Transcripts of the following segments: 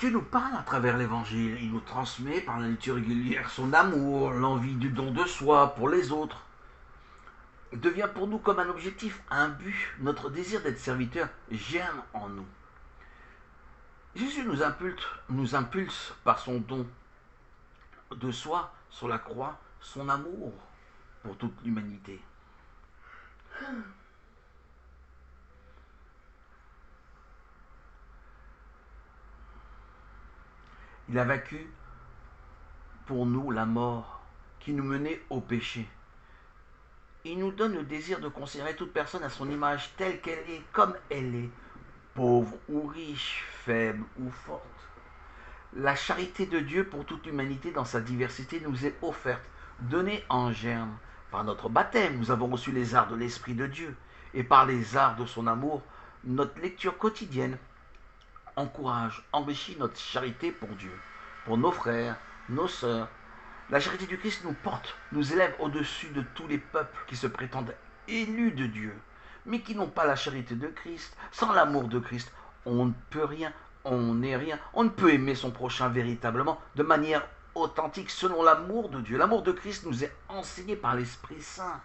Dieu nous parle à travers l'évangile, il nous transmet par la lecture régulière son amour, l'envie du don de soi pour les autres. Il devient pour nous comme un objectif, un but. Notre désir d'être serviteur germe en nous. Jésus nous impulse par son don de soi sur la croix, son amour pour toute l'humanité. Il a vaincu pour nous la mort qui nous menait au péché. Il nous donne le désir de considérer toute personne à son image telle qu'elle est, comme elle est, pauvre ou riche, faible ou forte. La charité de Dieu pour toute l'humanité dans sa diversité nous est offerte, donnée en germe. Par notre baptême, nous avons reçu les arts de l'Esprit de Dieu, et par les arts de son amour, notre lecture quotidienne encourage, enrichit notre charité pour Dieu, pour nos frères, nos sœurs. La charité du Christ nous porte, nous élève au-dessus de tous les peuples qui se prétendent élus de Dieu, mais qui n'ont pas la charité de Christ. Sans l'amour de Christ, on ne peut rien, on n'est rien, on ne peut aimer son prochain véritablement, de manière authentique, selon l'amour de Dieu. L'amour de Christ nous est enseigné par l'Esprit Saint.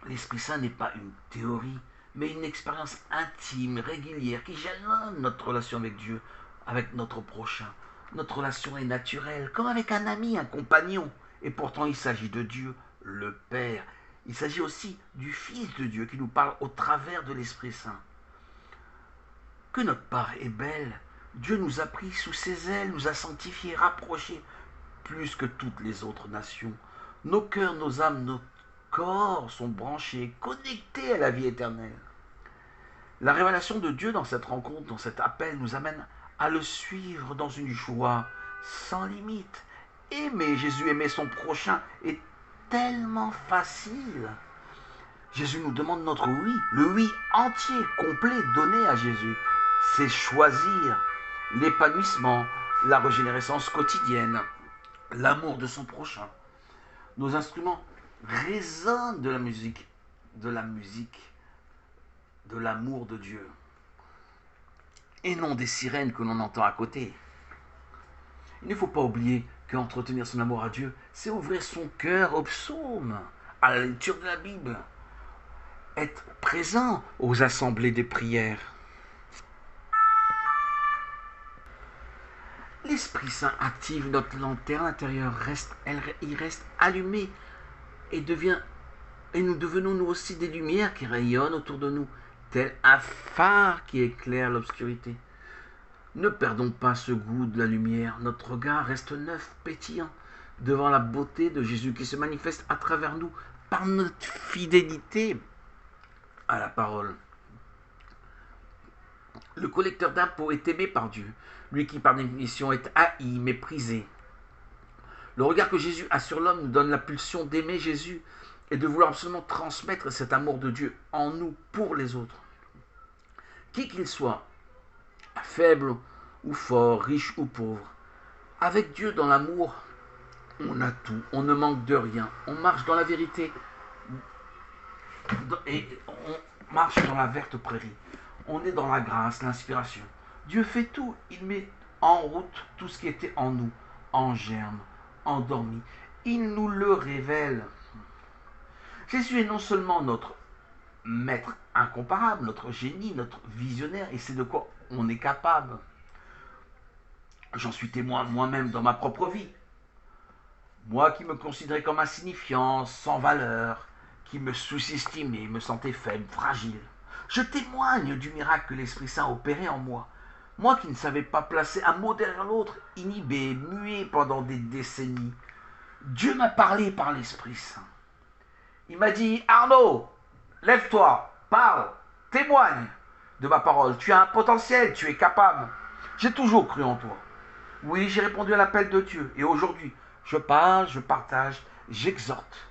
L'Esprit Saint n'est pas une théorie, mais une expérience intime, régulière, qui jalonne notre relation avec Dieu, avec notre prochain. Notre relation est naturelle, comme avec un ami, un compagnon. Et pourtant, il s'agit de Dieu, le Père. Il s'agit aussi du Fils de Dieu qui nous parle au travers de l'Esprit Saint. Que notre part est belle. Dieu nous a pris sous ses ailes, nous a sanctifiés, rapprochés, plus que toutes les autres nations. Nos cœurs, nos âmes, nos corps sont branchés, connectés à la vie éternelle. La révélation de Dieu dans cette rencontre, dans cet appel, nous amène à le suivre dans une joie sans limite. Aimer Jésus, aimer son prochain est tellement facile. Jésus nous demande notre oui, le oui entier, complet, donné à Jésus. C'est choisir l'épanouissement, la régénérescence quotidienne, l'amour de son prochain. Nos instruments résonnent de l'amour de Dieu, et non des sirènes que l'on entend à côté. Il ne faut pas oublier qu'entretenir son amour à Dieu, c'est ouvrir son cœur au psaume, à la lecture de la Bible, être présent aux assemblées des prières. L'Esprit Saint active notre lanterne intérieure, il reste allumé et nous devenons nous aussi des lumières qui rayonnent autour de nous, tel un phare qui éclaire l'obscurité. Ne perdons pas ce goût de la lumière, notre regard reste neuf, pétillant, devant la beauté de Jésus qui se manifeste à travers nous par notre fidélité à la parole. Le collecteur d'impôts est aimé par Dieu, lui qui par définition est haï, méprisé. Le regard que Jésus a sur l'homme nous donne la pulsion d'aimer Jésus et de vouloir absolument transmettre cet amour de Dieu en nous pour les autres. Qui qu'il soit, faible ou fort, riche ou pauvre, avec Dieu dans l'amour, on a tout, on ne manque de rien, on marche dans la vérité et on marche dans la verte prairie. On est dans la grâce, l'inspiration. Dieu fait tout, il met en route tout ce qui était en nous, en germe, endormi. Il nous le révèle. Jésus est non seulement notre maître incomparable, notre génie, notre visionnaire, et c'est de quoi on est capable. J'en suis témoin moi-même dans ma propre vie. Moi qui me considérais comme insignifiant, sans valeur, qui me sous-estimais, me sentais faible, fragile. Je témoigne du miracle que l'Esprit Saint a opéré en moi. Moi qui ne savais pas placer un mot derrière l'autre, inhibé, muet pendant des décennies. Dieu m'a parlé par l'Esprit Saint. Il m'a dit, Arnaud, lève-toi, parle, témoigne de ma parole. Tu as un potentiel, tu es capable. J'ai toujours cru en toi. Oui, j'ai répondu à l'appel de Dieu. Et aujourd'hui, je parle, je partage, j'exhorte.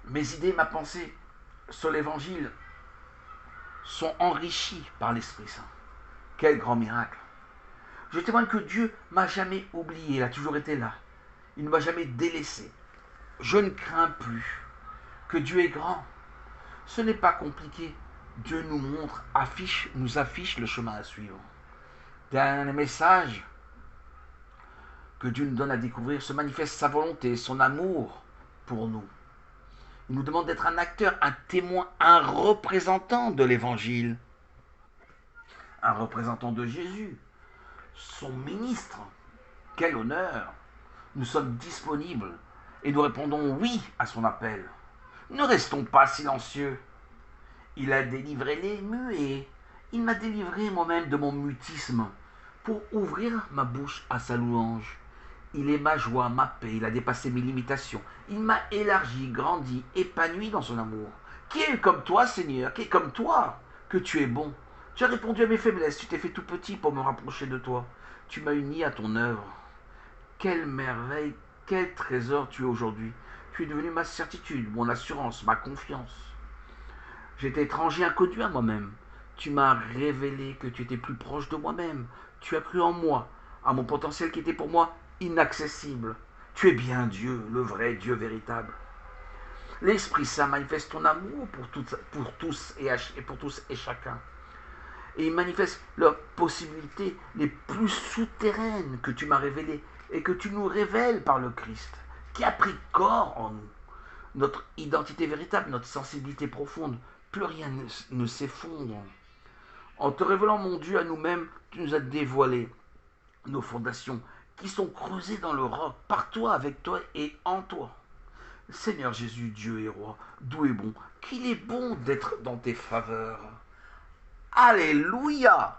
Mes idées, ma pensée sur l'Évangile sont enrichies par l'Esprit Saint. Quel grand miracle! Je témoigne que Dieu m'a jamais oublié, il a toujours été là. Il ne m'a jamais délaissé. Je ne crains plus, que Dieu est grand. Ce n'est pas compliqué. Dieu nous affiche le chemin à suivre. Dernier message que Dieu nous donne à découvrir, se manifeste sa volonté, son amour pour nous. Il nous demande d'être un acteur, un témoin, un représentant de l'évangile, un représentant de Jésus, son ministre. Quel honneur! Nous sommes disponibles et nous répondons oui à son appel. Ne restons pas silencieux. Il a délivré les muets. Il m'a délivré moi-même de mon mutisme pour ouvrir ma bouche à sa louange. Il est ma joie, ma paix, il a dépassé mes limitations. Il m'a élargi, grandi, épanoui dans son amour. Qui est comme toi, Seigneur? Qui est comme toi? Que tu es bon. Tu as répondu à mes faiblesses, tu t'es fait tout petit pour me rapprocher de toi. Tu m'as uni à ton œuvre. Quelle merveille, quel trésor tu es aujourd'hui. Tu es devenu ma certitude, mon assurance, ma confiance. J'étais étranger, inconnu à moi-même. Tu m'as révélé que tu étais plus proche de moi-même. Tu as cru en moi, à mon potentiel qui était pour moi inaccessible. Tu es bien Dieu, le vrai Dieu véritable. L'Esprit Saint manifeste ton amour pour tous et chacun. Et il manifeste leurs possibilités les plus souterraines que tu m'as révélées et que tu nous révèles par le Christ, qui a pris corps en nous. Notre identité véritable, notre sensibilité profonde, plus rien ne s'effondre. En te révélant, mon Dieu, à nous-mêmes, tu nous as dévoilé nos fondations qui sont creusées dans le roc, par toi, avec toi et en toi. Seigneur Jésus, Dieu et roi, doux et bon, qu'il est bon d'être dans tes faveurs. Alléluia!